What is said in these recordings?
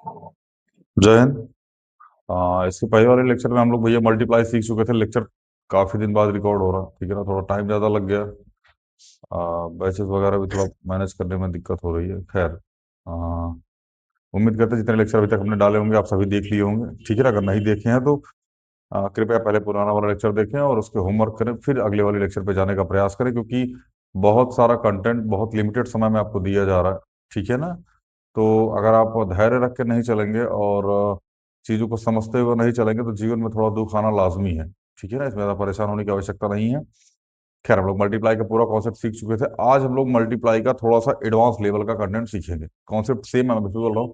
जय हिंद। इसके पहले वाले लेक्चर में हम लोग भैया मल्टीप्लाई सीख चुके थे। लेक्चर काफी दिन बाद रिकॉर्ड हो रहा, ठीक है ना, थोड़ा टाइम ज्यादा लग गया। बैचेस वगैरह भी थोड़ा मैनेज करने में दिक्कत हो रही है। खैर, उम्मीद करते हैं जितने लेक्चर अभी तक हमने डाले होंगे आप सभी देख लिए होंगे, ठीक है ना। अगर नहीं देखे हैं तो कृपया पहले पुराना वाला लेक्चर देखें और उसके होमवर्क करें, फिर अगले वाले लेक्चर पे जाने का प्रयास करें, क्योंकि बहुत सारा कंटेंट बहुत लिमिटेड समय में आपको दिया जा रहा है, ठीक है ना। तो अगर आप धैर्य रख के नहीं चलेंगे और चीजों को समझते हुए नहीं चलेंगे तो जीवन में थोड़ा दुख आना लाजमी है, ठीक है ना। इसमें ज्यादा परेशान होने की आवश्यकता नहीं है। खैर, हम लोग मल्टीप्लाई का पूरा कॉन्सेप्ट सीख चुके थे। आज हम लोग मल्टीप्लाई का थोड़ा सा एडवांस लेवल का कंटेंट सीखेंगे। कॉन्सेप्ट सेम है, मैं फिर बोल रहा हूँ,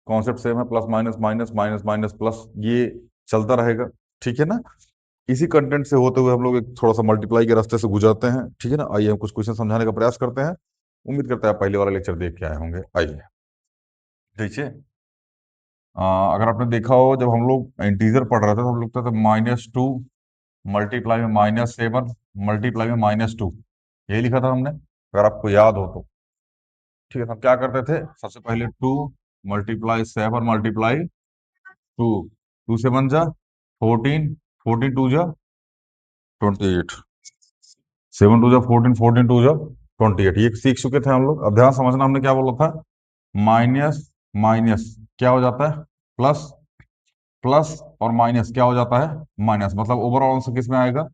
कॉन्सेप्ट सेम है। Plus minus minus minus minus plus, ये चलता रहेगा, ठीक है ना। इसी कंटेंट से होते हुए हम लोग एक थोड़ा सा मल्टीप्लाई के रास्ते से गुजरते हैं, ठीक है ना। आइए हम कुछ क्वेश्चन समझाने का प्रयास करते हैं। उम्मीद करते हैं आप पहले वाला लेक्चर देख के आए होंगे। आइए देखिए, अगर आपने देखा हो, जब हम लोग इंटीजर पढ़ रहे थे तो हम लोग कहते थे -2 मल्टीप्लाई में -7 मल्टीप्लाई में -2, यही लिखा था हमने, अगर आपको याद हो तो। ठीक है, तो हम क्या करते थे, सबसे पहले 2 मल्टीप्लाई 7 मल्टीप्लाई 2, 2 से 1 जा 14, 14 2 जा 28, 7 2 जा 14, 14 2 जा 28, ये सीख चुके थे हम लोग। अब ध्यान समझना, हमने क्या बोला था, माइनस माइनस क्या हो जाता है, प्लस, प्लस और माइनस क्या हो जाता है, माइनस। मतलब ओवरऑल आंसर किस में आएगा,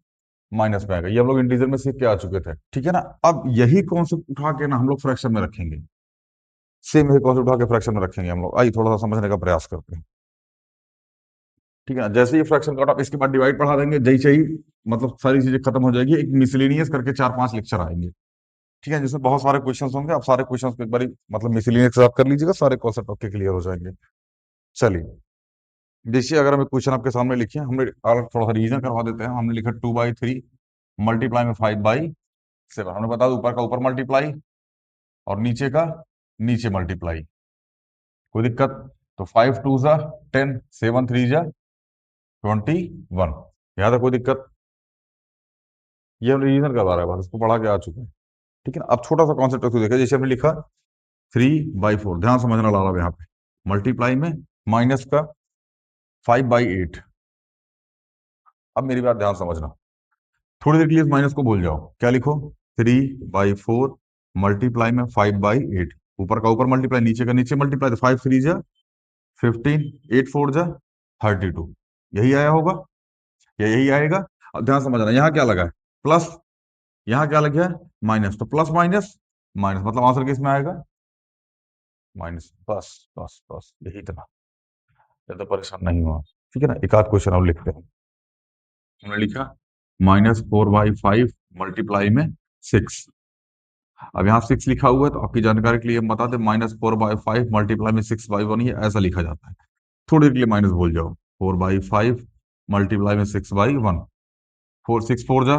माइनस में आएगा। ये हम लोग इंटीजर में सीख के आ चुके थे, ठीक है ना। अब यही कॉन्सेप्ट उठा के ना हम लोग फ्रैक्शन में रखेंगे। सेम यही कॉन्सेप्ट उठा के फ्रैक्शन में रखेंगे हम लोग। आइए थोड़ा सा समझने का प्रयास करते हैं, ठीक है ना। जैसे ही फ्रैक्शन कट ऑफ, इसके बाद डिवाइड पढ़ा देंगे, जैसे ही मतलब सारी चीजें खत्म हो जाएगी, एक मिसलेनियस करके 4-5 लेक्चर आएंगे, ठीक है, जिसमें बहुत सारे क्वेश्चन होंगे। आप सारे क्वेश्चन को एक बार मतलब मिसलेनियस के साथ कर लीजिएगा, सारे कॉन्सेप्ट आपके क्लियर हो जाएंगे। चलिए देखिए, अगर हमें क्वेश्चन आपके सामने लिखे, हमने और थोड़ा सा रिवीजन करवा देते हैं। हमने लिखा 2/3 मल्टीप्लाई में 5/7। हमने बता ऊपर का ऊपर मल्टीप्लाई और नीचे का नीचे मल्टीप्लाई। कोई दिक्कत, तो 5 2 जा 10, 7 3 जा 21, यहाँ तक कोई दिक्कत। ये हम रिवीजन करवा रहे हैं, बस इसको पढ़ा के आ चुके हैं, ठीक है ना। अब छोटा सा कॉन्सेप्ट तो देखा, जैसे हमने लिखा 3/4, ध्यान समझना लाला यहाँ पे, मल्टीप्लाई में माइनस का 5/8। अब मेरी बात ध्यान समझना, थोड़ी देर के लिए इस माइनस को भूल जाओ, क्या लिखो, 3/4 मल्टीप्लाई में 5/8। ऊपर का ऊपर मल्टीप्लाई, नीचे का नीचे मल्टीप्लाई, तो 5 3 जा 15, 8 4 जा 32, यही आया होगा या यही आएगा। अब ध्यान समझना, यहाँ क्या लगा है, प्लस, यहाँ क्या लगा है, माइनस। तो प्लस माइनस माइनस, मतलब आंसर किस में आएगा, माइनस। बस बस बस, यही इतना, ज्यादा परेशान नहीं हुआ, ठीक है ना। एक आध क्वेश्चन और लिखते हैं। हमने लिखा -4/5 मल्टीप्लाई में 6। अब यहाँ 6 लिखा हुआ है, तो आपकी जानकारी के लिए हम बता दें, -4/5 मल्टीप्लाई में 6/1, ये ऐसा लिखा जाता है। थोड़ी देर के लिए माइनस भूल जाओ, 4/5 मल्टीप्लाई में 6/1, 4 6 4 जा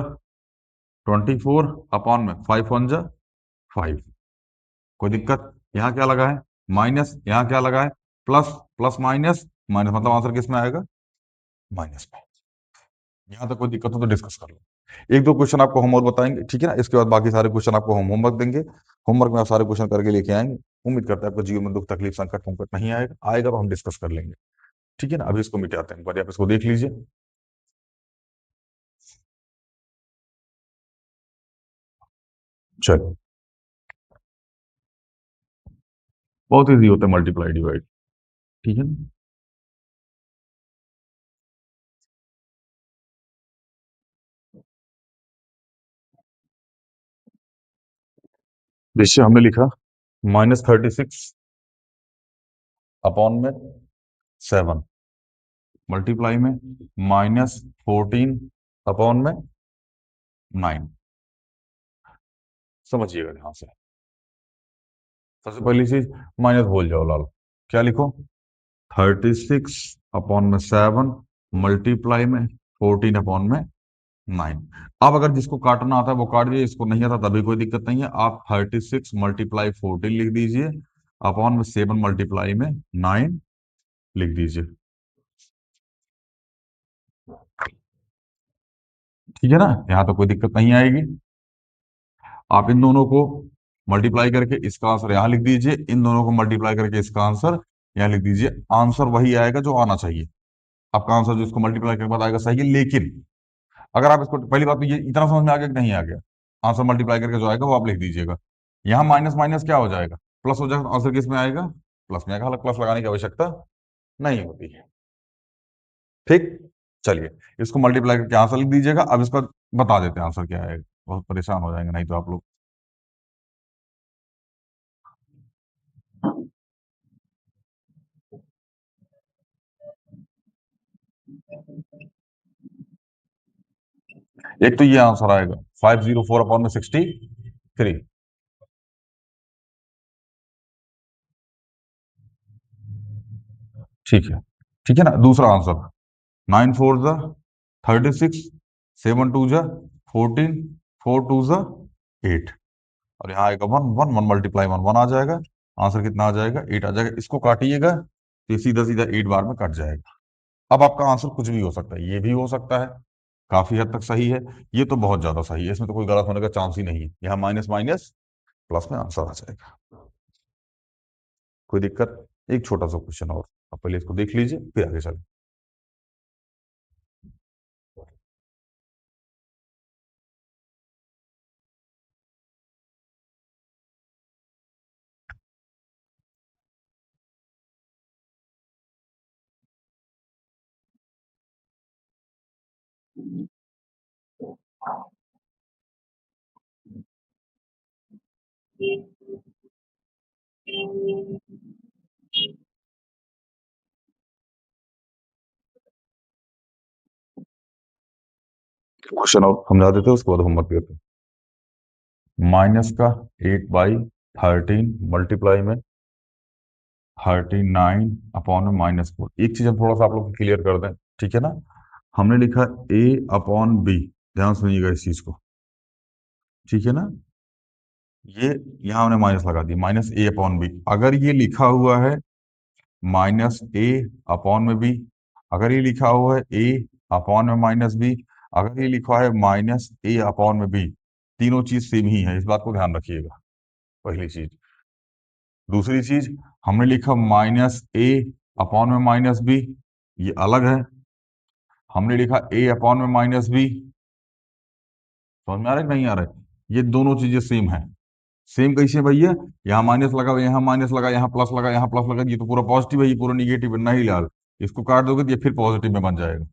24 अपॉन में 5 1 जा 5। कोई दिक्कत, यहाँ क्या लगा है, माइनस, यहाँ क्या लगा है, प्लस, प्लस माइनस माइनस, मतलब आंसर किस में आएगा, माइनस में। यहाँ तक कोई दिक्कत हो तो डिस्कस कर लो। एक दो क्वेश्चन आपको हम और बताएंगे, ठीक है ना। इसके बाद बाकी सारे क्वेश्चन आपको हम होमवर्क देंगे। होमवर्क में आप सारे क्वेश्चन करके लेके आएंगे। उम्मीद करते हैं आपको जीवन में दुख तकलीफ संकट संकट नहीं आएगा, आएगा तो हम डिस्कस कर लेंगे, ठीक है ना। अभी इसको मिटाते हैं, एक बार आप इसको देख लीजिए। चलो, बहुत ईजी होता है मल्टीप्लाई डिवाइड, ठीक है ना। देखिए, हमने लिखा -36 अपॉन में 7 मल्टीप्लाई में -14 अपॉन में 9। समझिएगा ध्यान से, सबसे पहली चीज माइनस भूल जाओ लाल, क्या लिखो, 36 अपॉन में 7 मल्टीप्लाई में 14 अपॉन में 9। अब अगर जिसको काटना आता है वो काट दीजिए, इसको नहीं आता तभी कोई दिक्कत नहीं है। आप 36 मल्टीप्लाई 14 लिख दीजिए, अपॉन में 7 मल्टीप्लाई में 9 लिख दीजिए, ठीक है ना। यहाँ तो कोई दिक्कत नहीं आएगी। आप इन दोनों को मल्टीप्लाई करके इसका आंसर यहाँ लिख दीजिए, इन दोनों को मल्टीप्लाई करके इसका आंसर यहाँ लिख दीजिए, आंसर वही आएगा जो आना चाहिए। आपका आंसर जो इसको मल्टीप्लाई करने के बाद आएगा सही है, लेकिन अगर आप इसको, पहली बात तो ये इतना समझ में आ गया कि नहीं आ गया, आंसर मल्टीप्लाई करके जो आएगा वो आप लिख दीजिएगा। यहाँ माइनस माइनस क्या हो जाएगा, प्लस हो जाएगा, आंसर किस में आएगा, प्लस में आएगा। हालांकि प्लस लगाने की आवश्यकता नहीं होती है। ठीक, चलिए इसको मल्टीप्लाई करके आंसर लिख दीजिएगा। अब इसका बता देते हैं आंसर क्या आएगा, बहुत परेशान हो जाएंगे नहीं तो आप लोग। एक तो ये आंसर आएगा 504 अपॉन में 63। ठीक है, ठीक है ना। दूसरा आंसर, 9 4 36, 7 2 14, 4 2 8, और यहाँ आएगा 1 1 1 मल्टीप्लाई 1 1 आ जाएगा। आंसर कितना आ जाएगा, 8 आ जाएगा। इसको काटिएगा तो ये सीधा सीधा 8 बार में कट जाएगा। अब आपका आंसर कुछ भी हो सकता है, ये भी हो सकता है, काफी हद तक सही है, ये तो बहुत ज्यादा सही है, इसमें तो कोई गलत होने का चांस ही नहीं है। यहाँ माइनस माइनस प्लस में आंसर आ जाएगा। कोई दिक्कत। एक छोटा सा क्वेश्चन और, आप पहले इसको देख लीजिए फिर आगे चलें। क्वेश्चन और समझा देते हैं, उसके बाद होमवर्क देते हैं। माइनस का 8/13 मल्टीप्लाई में 39 अपॉन में -4। एक चीज हम थोड़ा सा आप लोग को क्लियर कर दें, ठीक है ना। हमने लिखा A/B, ध्यान सुनिएगा इस चीज को, ठीक है ना। ये यहाँ हमने माइनस लगा दिया, -A/B। अगर ये लिखा हुआ है -A/B, अगर ये लिखा हुआ है A/B, अगर ये लिखा है -A/B, तीनों चीज सेम ही है, इस बात को ध्यान रखिएगा, पहली चीज। दूसरी चीज, हमने लिखा -A/B, ये अलग है। हमने लिखा A/B, समझ में आ रहा है कि नहीं आ रहा है, ये दोनों चीजें सेम है। सेम कैसे भैया, यहाँ माइनस लगा, यहाँ माइनस लगा, यहाँ प्लस लगा, यहाँ प्लस लगा, ये तो पूरा पॉजिटिव है, ये पूरा निगेटिव है, नहीं लाल। इसको काट दोगे तो ये फिर पॉजिटिव में बन जाएगा।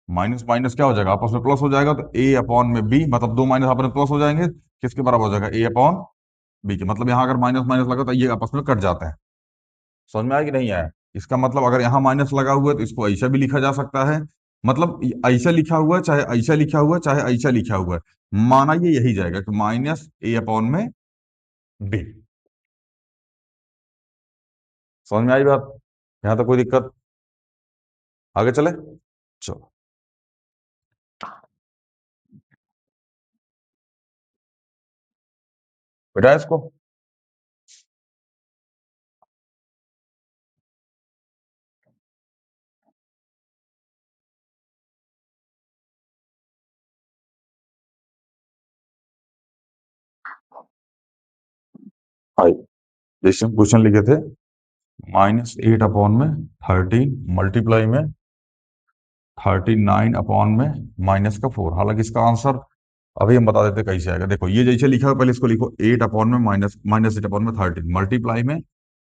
माइनस माइनस क्या हो जाएगा, आपस में प्लस हो जाएगा, तो A/B, मतलब दो माइनस आपस में प्लस हो जाएंगे, किसके बराबर हो जाएगा, A/B के। मतलब यहाँ अगर माइनस माइनस लगा तो ये आपस में कट जाते हैं। समझ में आया कि नहीं आया। इसका मतलब अगर यहाँ माइनस लगा हुआ है तो इसको ऐसा भी लिखा जा सकता है, मतलब ऐसा लिखा हुआ है, चाहे ऐसा लिखा हुआ है, चाहे ऐसा लिखा हुआ है, माना ये यही जाएगा कि -A/B। समझ में आई बात, यहाँ तो कोई दिक्कत। आगे चले, चलो बेटा इसको। हाई, जैसे हम क्वेश्चन लिखे थे, -8/13 मल्टीप्लाई में 39/-4। हालांकि इसका आंसर अभी हम बता देते कैसे आएगा। देखो ये जैसे लिखा है, पहले इसको लिखो 8/-13 मल्टीप्लाई में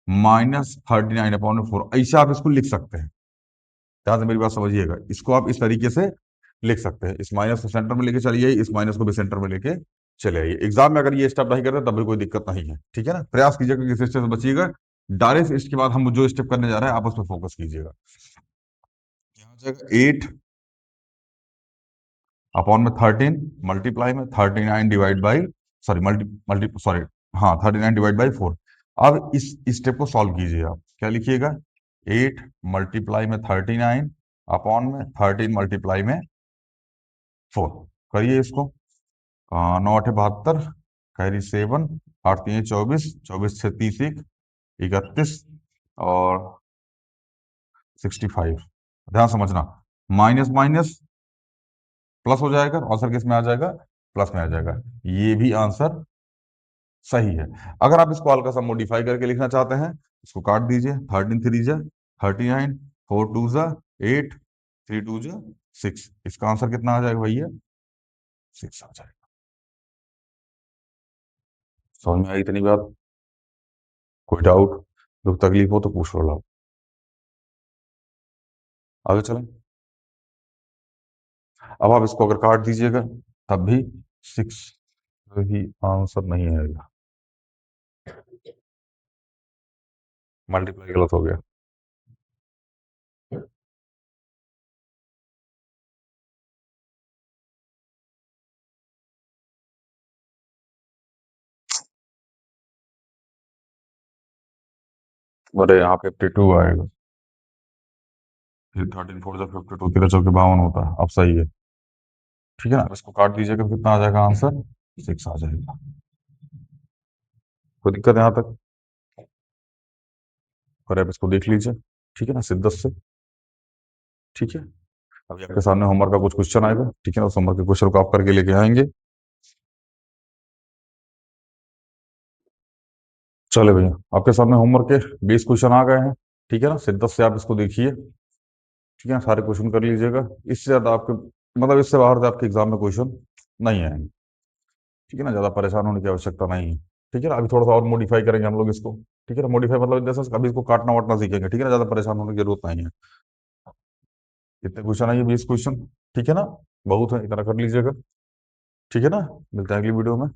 -39/4, ऐसे आप इसको लिख सकते हैं। ध्यान से मेरी बात समझिएगा, इसको आप इस तरीके से लिख सकते हैं। इस माइनस को सेंटर में लेके चलिए, इस माइनस को भी सेंटर में लेके चले आइए। एग्जाम में अगर ये स्टेप नहीं करते तब भी कोई दिक्कत नहीं है, ठीक है ना। प्रयास कीजिएगा कि इस स्टेप से बचिएगा। डायरेक्ट इसके बाद हम जो स्टेप करने जा रहे हैं आप उस पर फोकस कीजिएगा। यहाँ जाएगा 8/13 मल्टीप्लाई में 39 divide by, sorry multi multi sorry, हाँ 39/4। अब इस स्टेप को सॉल्व कीजिए। आप क्या लिखिएगा, 8/39/4 करिए इसको। 9 8 72, कैरी 7, 8 3 24, 24 6 30, 31 और 65। ध्यान समझना, माइनस माइनस प्लस हो जाएगा, आंसर किस में आ जाएगा, प्लस में आ जाएगा। ये भी आंसर सही है। अगर आप इसको हल्का सा मॉडिफाई करके लिखना चाहते हैं इसको काट दीजिए। 13 3 जा 39, 4 2 जा 8, 3 2 जा 6। इसका आंसर कितना आ जाएगा भैया? 6 आ जाएगा। समझ में आई इतनी बात? कोई डाउट, दुख तकलीफ हो तो पूछ लो। आगे चलें। अब आप इसको अगर काट दीजिएगा तब भी 6 ही आंसर नहीं आएगा। मल्टीप्लाई गलत हो गया। अरे यहाँ 52 आएगा। फिर 13 4 जा 52, 13 चौके 52 होता है। अब सही है। ठीक है ना? अब इसको काट दीजिएगा तो कितना आ जाएगा आंसर? 6 आ जाएगा। कोई दिक्कत है यहाँ तक? और आप इसको देख लीजिए। ठीक है ना, शिद्दत से। ठीक है। अभी आपके सामने होमवर्क का कुछ क्वेश्चन आएगा। ठीक है ना, उस होमवर्क के क्वेश्चन को आप करके लेके आएंगे। चले भैया, आपके सामने होमवर्क के 20 क्वेश्चन आ गए हैं। ठीक है ना, शिद्दत से आप इसको देखिए। ठीक है, सारे क्वेश्चन कर लीजिएगा। इससे ज्यादा आपके मतलब इससे बाहर से आपके एग्जाम में क्वेश्चन नहीं आएंगे। ठीक है ना, ज्यादा परेशान होने की आवश्यकता नहीं है। ठीक है ना, अभी थोड़ा सा और मॉडिफाई करेंगे हम लोग इसको। ठीक है ना, मॉडिफाई मतलब जैसे अभी इसको काटना वाटना सीखेंगे। ठीक है ना, ज्यादा परेशान होने की जरूरत नहीं है। कितने क्वेश्चन आइए? 20 क्वेश्चन। ठीक है ना, बहुत है, इतना कर लीजिएगा। ठीक है ना, मिलते हैं अगली वीडियो में।